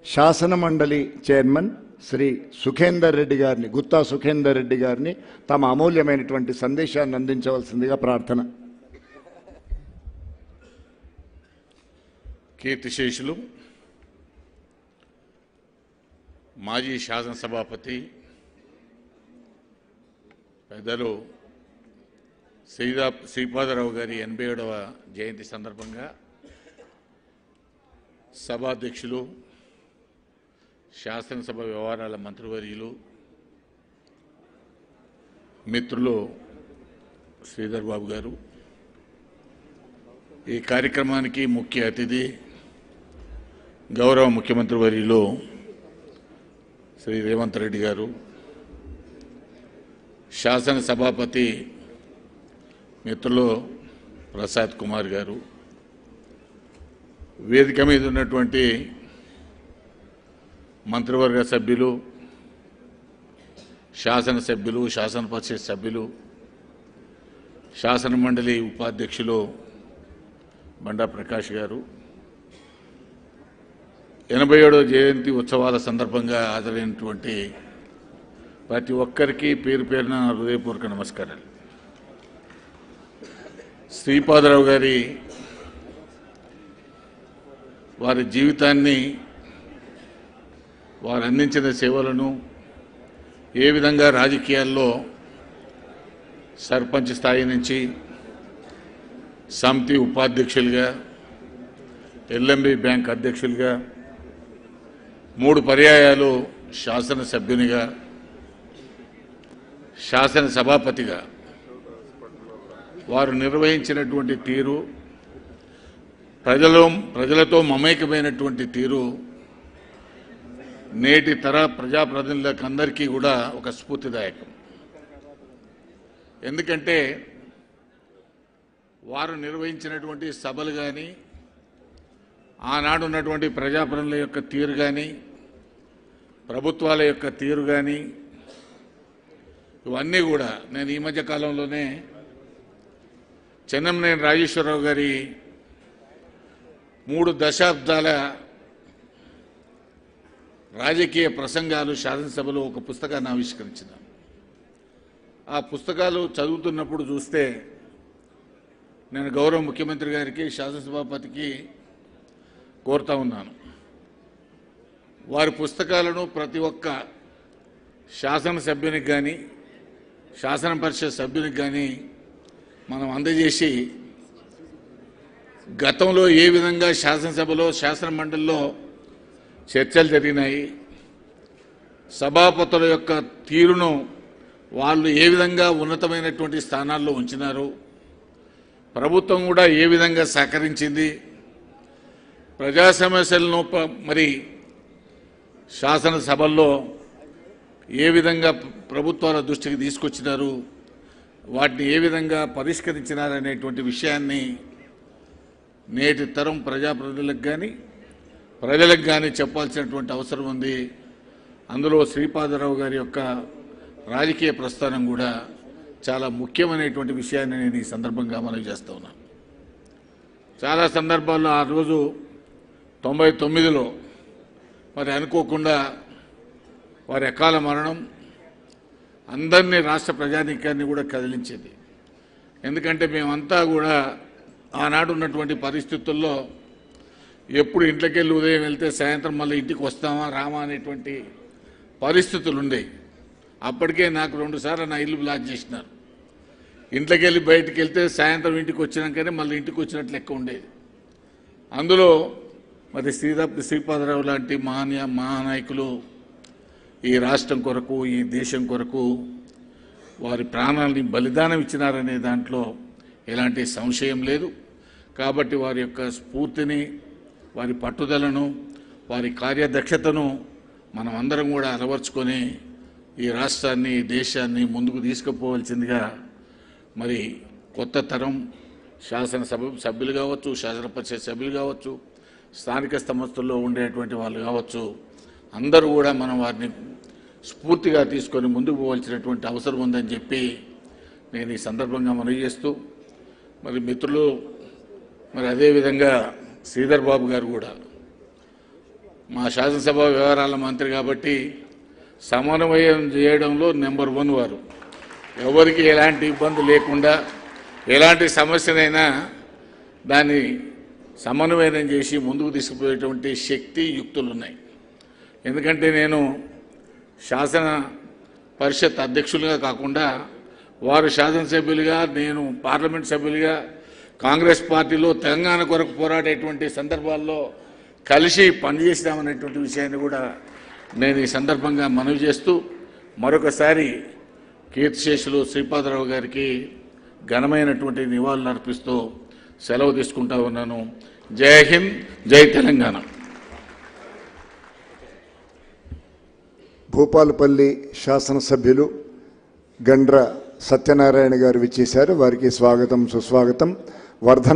శాసన మండలి చైర్మన్ శ్రీ సుఖేందర్ రెడ్డి గారిని, గుత్తా సుఖేందర్ రెడ్డి గారిని తమ అమూల్యమైనటువంటి సందేశాన్ని అందించవలసిందిగా ప్రార్థన. కీర్తిశేషులు మాజీ శాసనసభాపతి పెద్దలు శ్రీపాదరావు గారి 87వ జయంతి సందర్భంగా సభాధ్యక్షులు, శాసనసభ వ్యవహారాల మంత్రివర్యులు, మిత్రులు శ్రీధర్ బాబు గారు, ఈ కార్యక్రమానికి ముఖ్య అతిథి గౌరవ ముఖ్యమంత్రి వర్యులు శ్రీ రేవంత్ రెడ్డి గారు, శాసనసభాపతి మిత్రులు ప్రసాద్ కుమార్ గారు, వేదిక మీద ఉన్నటువంటి మంత్రివర్గ సభ్యులు, శాసనసభ్యులు, శాసన పరిషత్ సభ్యులు, శాసన మండలి ఉపాధ్యక్షులు బండా ప్రకాష్ గారు, 87వ జయంతి ఉత్సవాల సందర్భంగా హాజరైనటువంటి ప్రతి ఒక్కరికి పేరు పేరున హృదయపూర్వక నమస్కారాలు. శ్రీపాదరావు గారి వారి జీవితాన్ని, వారు అందించిన సేవలను, ఏ విధంగా రాజకీయాల్లో సర్పంచ్ స్థాయి నుంచి సమితి ఉపాధ్యక్షులుగా, ఎల్ఎంబి బ్యాంక్ అధ్యక్షులుగా, 3 పర్యాయాలు శాసనసభ్యునిగా, శాసనసభాపతిగా వారు నిర్వహించినటువంటి తీరు, ప్రజలతో మమేకమైనటువంటి తీరు నేటి తర ప్రజాప్రతినిధులకు అందరికీ కూడా ఒక స్ఫూర్తిదాయకం. ఎందుకంటే వారు నిర్వహించినటువంటి సభలు కానీ, ఆనాడు ఉన్నటువంటి ప్రజాప్రతినిధుల యొక్క తీరు కానీ, ప్రభుత్వాల యొక్క తీరు కానీ, ఇవన్నీ కూడా నేను ఈ మధ్య కాలంలోనే చెన్నంనేని రాజేశ్వరరావు గారి 3 దశాబ్దాల రాజకీయ ప్రసంగాలు శాసనసభలో ఒక పుస్తకాన్ని ఆవిష్కరించిన. ఆ పుస్తకాలు చదువుతున్నప్పుడు చూస్తే నేను గౌరవ ముఖ్యమంత్రి గారికి, శాసనసభాపతికి కోరుతా ఉన్నాను, వారి పుస్తకాలను ప్రతి ఒక్క శాసనసభ్యునికి కానీ, శాసన పరిషత్ సభ్యునికి కానీ మనం అందజేసి, గతంలో ఏ విధంగా శాసనసభలో, శాసన మండలిలో చర్చలు జరిగినాయి, సభాపతుల యొక్క తీరును వాళ్ళు ఏ విధంగా ఉన్నతమైనటువంటి స్థానాల్లో ఉంచినారు, ప్రభుత్వం కూడా ఏ విధంగా సహకరించింది, ప్రజా సమస్యలను మరి శాసనసభల్లో ఏ విధంగా ప్రభుత్వాల దృష్టికి తీసుకొచ్చినారు, వాటిని ఏ విధంగా పరిష్కరించినారనేటువంటి విషయాన్ని నేటి తరం ప్రజాప్రతినిధులకు కానీ, ప్రజలకు కానీ చెప్పాల్సినటువంటి అవసరం ఉంది. అందులో శ్రీపాదరావు గారి యొక్క రాజకీయ ప్రస్థానం కూడా చాలా ముఖ్యమైనటువంటి విషయాన్ని నేను ఈ సందర్భంగా మనవి చేస్తూ ఉన్నాను. చాలా సందర్భాల్లో ఆ రోజు 99లో మరి అనుకోకుండా వారి అకాల మరణం అందరినీ, రాష్ట్ర ప్రజానీకాన్ని కూడా కదిలించింది. ఎందుకంటే మేమంతా కూడా ఆనాడు ఉన్నటువంటి పరిస్థితుల్లో ఎప్పుడు ఇంట్లోకెళ్ళి ఉదయం వెళ్తే సాయంత్రం మళ్ళీ ఇంటికి వస్తామా రామా అనేటువంటి పరిస్థితులు ఉండేవి. అప్పటికే నాకు 2 సార్లు నా ఇల్లు బ్లాక్ చేసినారు. ఇంట్లోకెళ్ళి బయటికి వెళ్తే సాయంత్రం ఇంటికి వచ్చినాకనే మళ్ళీ ఇంటికి వచ్చినట్లు లెక్క ఉండేది. అందులో మరి శ్రీపాదరావు లాంటి మహానాయకులు ఈ రాష్ట్రం కొరకు, ఈ దేశం కొరకు వారి ప్రాణాలని బలిదానం ఇచ్చినారనే దాంట్లో ఎలాంటి సంశయం లేదు. కాబట్టి వారి యొక్క స్ఫూర్తిని, వారి పట్టుదలను, వారి కార్యదక్షతను మనం అందరం కూడా అలవర్చుకొని ఈ రాష్ట్రాన్ని, దేశాన్ని ముందుకు తీసుకుపోవాల్సిందిగా మరి కొత్త తరం శాసనసభ సభ్యులు కావచ్చు, శాసన పరిషత్ సభ్యులు కావచ్చు, స్థానిక సంస్థల్లో ఉండేటువంటి వాళ్ళు కావచ్చు, అందరూ కూడా మనం వారిని స్ఫూర్తిగా తీసుకొని ముందుకు పోవాల్సినటువంటి అవసరం ఉందని చెప్పి నేను ఈ సందర్భంగా మనవి చేస్తూ, మరి మిత్రులు మరి అదేవిధంగా శ్రీధర్ బాబు గారు కూడా మా శాసనసభ వ్యవహారాల మంత్రి కాబట్టి సమన్వయం చేయడంలో నెంబర్ 1 వారు. ఎవరికి ఎలాంటి ఇబ్బంది లేకుండా ఎలాంటి సమస్యనైనా దాన్ని సమన్వయం చేసి ముందుకు తీసుకుపోయేటువంటి శక్తి యుక్తులు ఉన్నాయి. ఎందుకంటే నేను శాసన పరిషత్ అధ్యక్షులుగా కాకుండా వారు శాసనసభ్యులుగా నేను పార్లమెంట్ సభ్యులుగా కాంగ్రెస్ పార్టీలో తెలంగాణ కొరకు పోరాడేటువంటి సందర్భాల్లో కలిసి పనిచేసినామనేటువంటి విషయాన్ని కూడా నేను ఈ సందర్భంగా మనవి చేస్తూ మరొకసారి కీర్తిశేషులు శ్రీపాదరావు గారికి ఘనమైనటువంటి నివాళులు అర్పిస్తూ సెలవు తీసుకుంటా ఉన్నాను. జై హింద్, జై తెలంగాణ. భూపాలపల్లి శాసనసభ్యులు గండ్ర సత్యనారాయణ గారు విచ్చేశారు. వారికి స్వాగతం సుస్వాగతం. వర్ధన్